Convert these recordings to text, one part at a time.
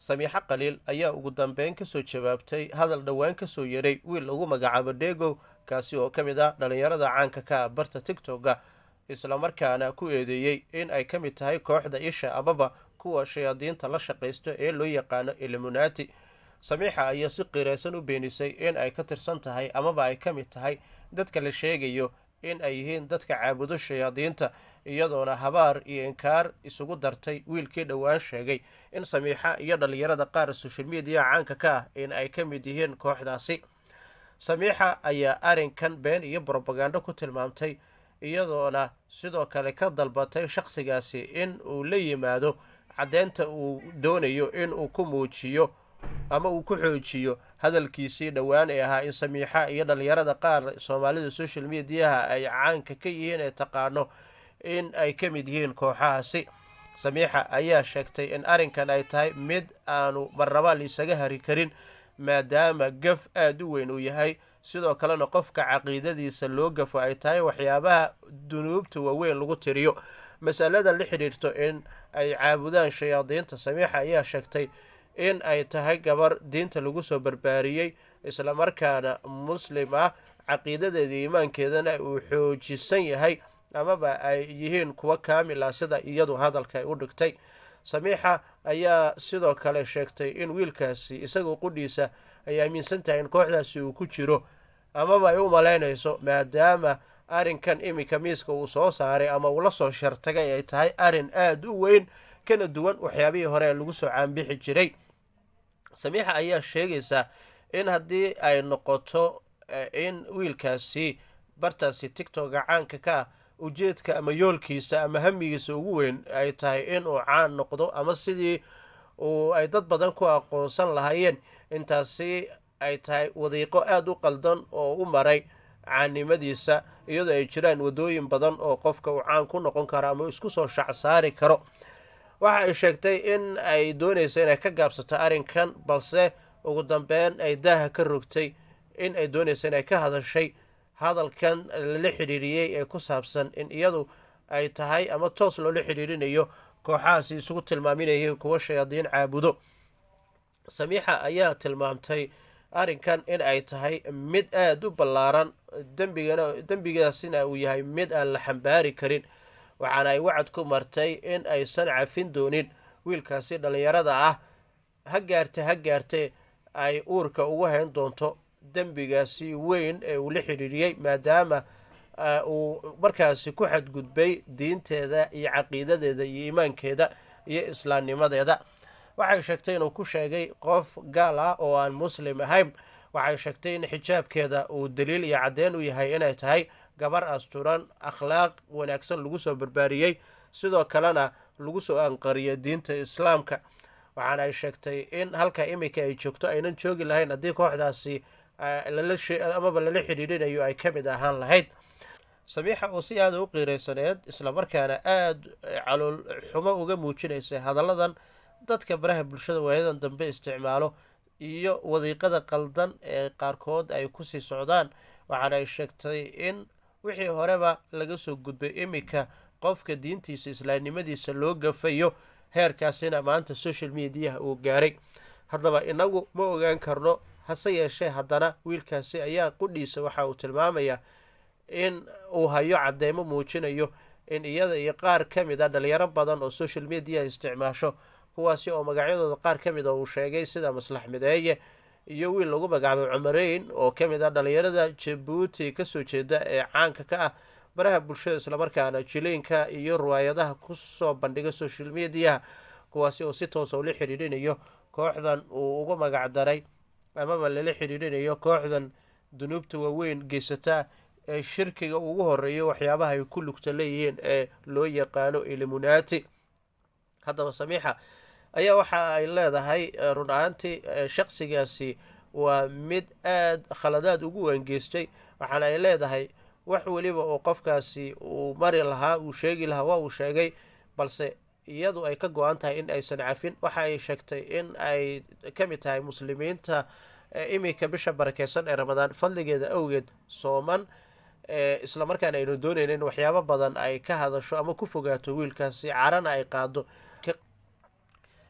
Samiixa Qaliil ayaa ugu dambeyn ka soo jawaabtay hadal dhowaan ka soo yeeray wiil lagu magacaabo Dego, kaasi oo ka mid ah dhalinyarada caanka ka ah barta TikTok-ga, isla markaana ku eedeeyey in ay ka mid tahay kooxda isha amaba kuwa shayaadiinta la shaqaysto ee loo yaqaano Illuminati. Samiixa ayaa si qiraysan u beenisay in ay ka tirsan tahay amaba ay ka mid tahay dadka la sheegayo in ay yihiin dadka caabudo shayaadiinta, iyadoona habaar iyo inkaar isugu dartay wiilkii dhowaan sheegay in Samiixa iyo dhalinyarada qaar social media caanka ka ah in ay ka mid yihiin kooxdaasi. Samiixa ayaa arrinkan been iyo brobagando ku tilmaamtay, iyadoona sidoo kale ka dalbatay shaqsigaasi in uu la yimaado caddeynta uu doonayo in uu ku muujiyo ama uu ku xoojiyo hadalkiisii dhowaan ee ahaa in Samiixa iyo dhalinyarada qaar Soomaalida social mediaha ay caanka ka yihiin ee taqaano in ay ka mid yihiin kooxahaasi. Samiixa ayaa sheegtay in arrinkan ay tahay mid aanu marnaba liisaga hari karin, maadaama gaf aad u weyn uu yahay, sidoo kalena qofka caqiidadiisa loo gafo ay tahay waxyaabaha dunuubta waaweyn lagu tiriyo. Masalada la xidhiirto in ay caabudaan shayaadiinta, Samiixa ayaa sheegtay in ay tahay gabar diinta lagu soo barbaariyey, isla markaana muslim ah, caqiidadeeda iimaankeedana uu xoojisan yahay amaba ay yihiin kuwa kaamil ah sida iyadu hadalka ay u dhigtay. Samiixa ayaa sidoo kale sheegtay in wiilkaasi isagoo qudhiisa ay aaminsan tahay in kooxdaasi uu ku jiro, amaba ay u malaynayso maadaama arrinkan iminka miiska uu soo saaray ama uu la soo shartagay ay tahay arrin aad u weyn kana duwan waxyaabihii hore ee lagu soo caanbixi jiray. Samiixa ayaa sheegaysa in haddii ay noqoto in wiilkaasi bartaasi TikTok-ga caanka ka ah ujeedka ama yoolkiisa ama hamigiisa ugu weyn ay tahay in uu caan noqdo ama sidii ay dad badan ku aqoonsan lahaayeen, intaasi ay tahay wadiiqo aad u qaldan oo u maray caannimadiisa, iyadoo ay jiraan wadooyin badan oo qofka uu caan ku noqon karo ama isku soo shacsaari karo. Waxa ay sheegtay in ay doonaysa inay ka gaabsato arrinkan, balse ugu dambeyn ay daaha ka rogtay in ay doonaysa inay ka hadashay hadalkan lala xidhiiriyey ee ku saabsan in iyadu ay tahay ama toos loola xidhiirinayo kooxahaasi isugu tilmaaminayeen kuwa shayaadiin caabudo. Samiixa ayaa tilmaamtay arrinkan in ay tahay mid aad u ballaaran, dembigaasina uu yahay mid aan la xambaari karin, waxaana ay wacad ku martay in aysan cafin doonin wiilkaasi dhalinyarada ah. ha gaarte ay uurka ugu hayn doonto dembigaasi weyn ee uu la xidhiiriyey, maadaama uu markaasi ku xadgudbay diinteeda iyo caqiidadeeda iyo iimaankeeda iyo islaamnimadeeda. Waxay sheegtay inuu ku sheegay qof gaal ah oo aan muslim ahayn. Waxay sheegtay in xijaabkeeda uu daliil iyo caddeyn u yahay inay tahay gabar asturan, akhlaaq wanaagsan lagu soo barbaariyey, sidoo kalena lagu soo anqariyay diinta islaamka. waxaana ay sheegtay in halka iminka ay joogto aynan joogi lahayn haddii kooxdaasi amaba lala xidhiidhinayo ay ka mid ahaan lahayd. Samiixa oo si aada u qiiraysaneed islamarkaana aada calool xumo uga muujinaysay hadalladan dadka baraha bulshada waayadan dambe isticmaalo iyo wadiiqada qaldan ee qaarkood ay kusii socdaan, waxaana ay sheegtay in wixii horeba laga soo gudbay iminka qofka diintiisa islaamnimadiisa loo gafayo, heerkaasina maanta social mediaha uu gaaray. Haddaba inagu ma ogaan karno, hase yeeshee haddana wiilkaasi ayaa qudhiisa waxa uu tilmaamayaa in uu hayo cadeymo muujinayo in iyada iyo qaar ka mid a dhalinyaro badan oo social media isticmaasho, kuwaasi oo magacyadooda qaar ka mid a uu sheegay sida Maslax Mideeye iyo wiil lagu magacaabo Cumareyn oo ka mid ah dhalinyarada Jabuuti kasoo jeeda ee caanka ka ah baraha bulshada islamarkaana jileenka iyo riwaayadaha kusoo bandhiga social media, kuwaasi oo si toosa ula xidhiidhinayo kooxdan uu uga magac daray amaba lala xidhiidhinayo kooxdan dunuubta waaweyn geysata ee shirkiga ugu horeeyo waxyaabaha ay ku lugta leeyihiin ee loo yaqaano Illuminati. Haddaba Samiixa ayaa waxa ay leedahay run ahaantii shaqsigaasi waa mid aad khaladaad ugu wangeystay, waxaana ay leedahay wax weliba oo qofkaasi uu mari lahaa uu sheegi lahaa waa uu sheegay, balse iyadu ay ka go-an tahay in aysan cafin. Waxa ay sheegtay in ay ka mid tahay muslimiinta iminka bisha barakeysan ee Ramadaan fadligeeda awgeed sooman, islamarkaana aynu doonayna in waxyaabo badan ay ka hadasho ama ku fogaato wiilkaasi, carana ay qaado.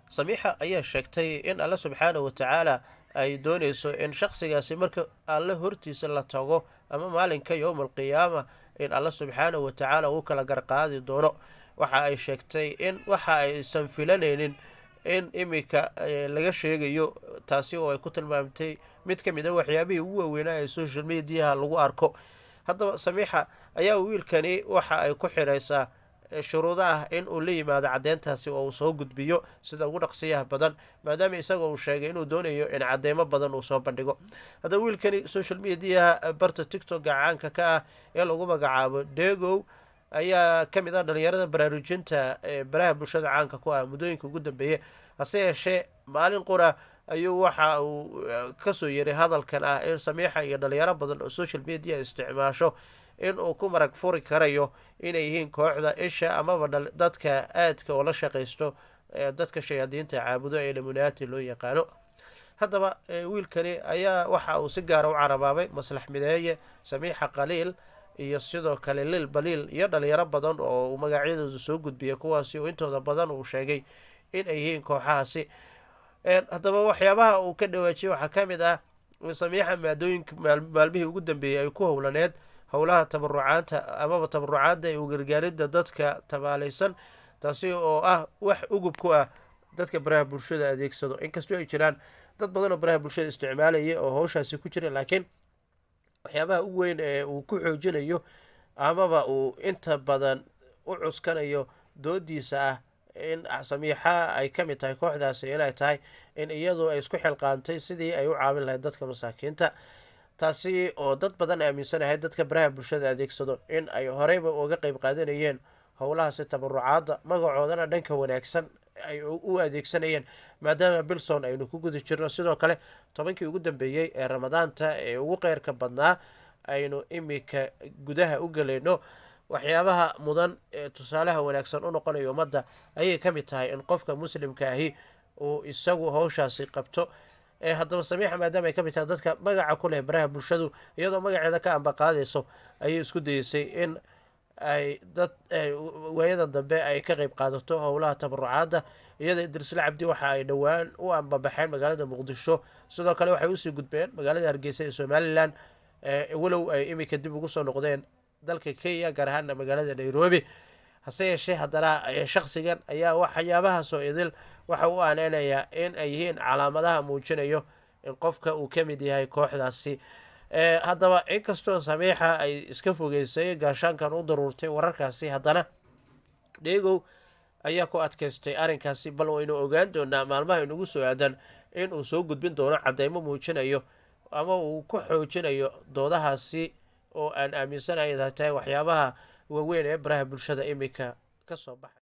samiixa ayaa sheegtay in alle subxaana wa tacaala ay doonayso in shaqsigaasi marka alle hortiisa la tago ama maalinka yowma alqiyaama in alle subxaana wa tacaala uu kala garqaadi doono. waxa ay sheegtay in waxa aysan filanaynin in iminka laga sheegayo, taasi oo ay ku tilmaamtay mid ka mid a waxyaabihii ugu waaweynaa ee social mediaha lagu arko. haddaba samiixa ayaa wiilkani waxa ay ku xiraysaa shuruudo ah in uu la yimaado caddeyntaasi oo uu soo gudbiyo sida ugu dhaqsiyaha badan, maadaama isagoo uu sheegay inuu doonayo in cadeymo badan uu soo bandhigo. haddaba wiilkani social mediaha barta tiktok caanka ka ah ee lagu magacaabo degow ayaa ka mid ah dhalinyarada baraarujinta baraha bulshada caanka ku ah muddooyinka ugu dambeeyey. hase yeeshee maalin qura ayuu waxa uu kasoo yeray hadalkan ah in samiixa iyo dhalinyaro badan oo social media isticmaasho in uu ku marag furi karayo inay yihiin kooxda isha amaba dadka aadka oo la shaqaysto dadka shayaadiinta caabudo ee lamunaati loo yaqaano. haddaba wiilkani ayaa waxa uu si gaara u carabaabay maslax mideeye, samiixa qaliil iyo sidoo kale lil baliil iyo dhalinyaro badan oo uu magacyadooda soo gudbiyay, kuwaasi oo intooda badan uu sheegay in ay yihiin kooxahaasi. haddaba waxyaabaha uu ka dhawaajiyay waxaa ka mid ah samiixa maadooyinka maalmihii ugu dambeeyey ay ku howlaneed howlaha tabarucaanta amaba tabarucaadda ee u gargaaridda dadka tabaalaysan, taasi oo ah wax ugub ku ah dadka baraha bulshada adeegsado. inkastoo ay jiraan dad badan oo baraha bulshada isticmaalaya oo howshaasi ku jira, laakiin waxyaabaha ugu weyn ee uu ku xoojinayo amaba uu inta badan u cuskanayo doodiisa ah in samiixa ay ka mid tahay kooxdaasi inay tahay in iyadu ay isku xilqaantay sidii ay u caawin lahayd dadka masaakiinta, taasi oo dad badan aaminsanahay dadka baraha bulshada adeegsado in ay horeyba uga qeyb qaadanayeen howlahaasi tabarucaadda, magacoodana dhanka wanaagsan ay u adeegsanayeen maadaama bilson aynu ku guda jirno. sidoo kale 10kii ugu dambeeyey ee ramadaanta ee ugu qeyrka badnaa aynu iminka gudaha u galayno. waxyaabaha mudan ee tusaalaha wanaagsan u noqonayo ummadda ayay ka mid tahay in qofka muslimka ahi uu isagu howshaasi qabto. haddaba samiixa maadaama ay ka mid tahay dadka magaca ku leh baraha bulshadu, iyadoo magaceeda ka ambaqaadayso ayay isku dayeysay in ay dad waayadan dambe ay ka qeyb qaadato howlaha tabarucaadda. iyada idrisla cabdi waxa ay dhowaan u ambabaxeen magaalada muqdisho, sidoo kale waxay usii gudbeen magaalada hargeysa ee somalilan, walow ay iminka dib ugu soo noqdeen dalka kenya, gaar ahaana magaalada nairobi. hase yeeshee haddana shaqsigan ayaa waxyaabahaasoo idil waxa u aaneynayaa in ay yihiin calaamadaha muujinayo in qofka uu ka mid yahay kooxdaasi. haddaba inkastoo samiixa ay iska fogeysay gaashaankan u daruurtay wararkaasi, haddana degow ayaa ku adkaystay arrinkaasi, bal waynu ogaan doonaa maalmaha inugu soo aadan in uu soo gudbin doono cadeymo muujinayo ama uu ku xoojinayo doodahaasi oo aan aaminsanahay tahay waxyaabaha waaweyn ee baraha bulshada iminka ka soo baxay.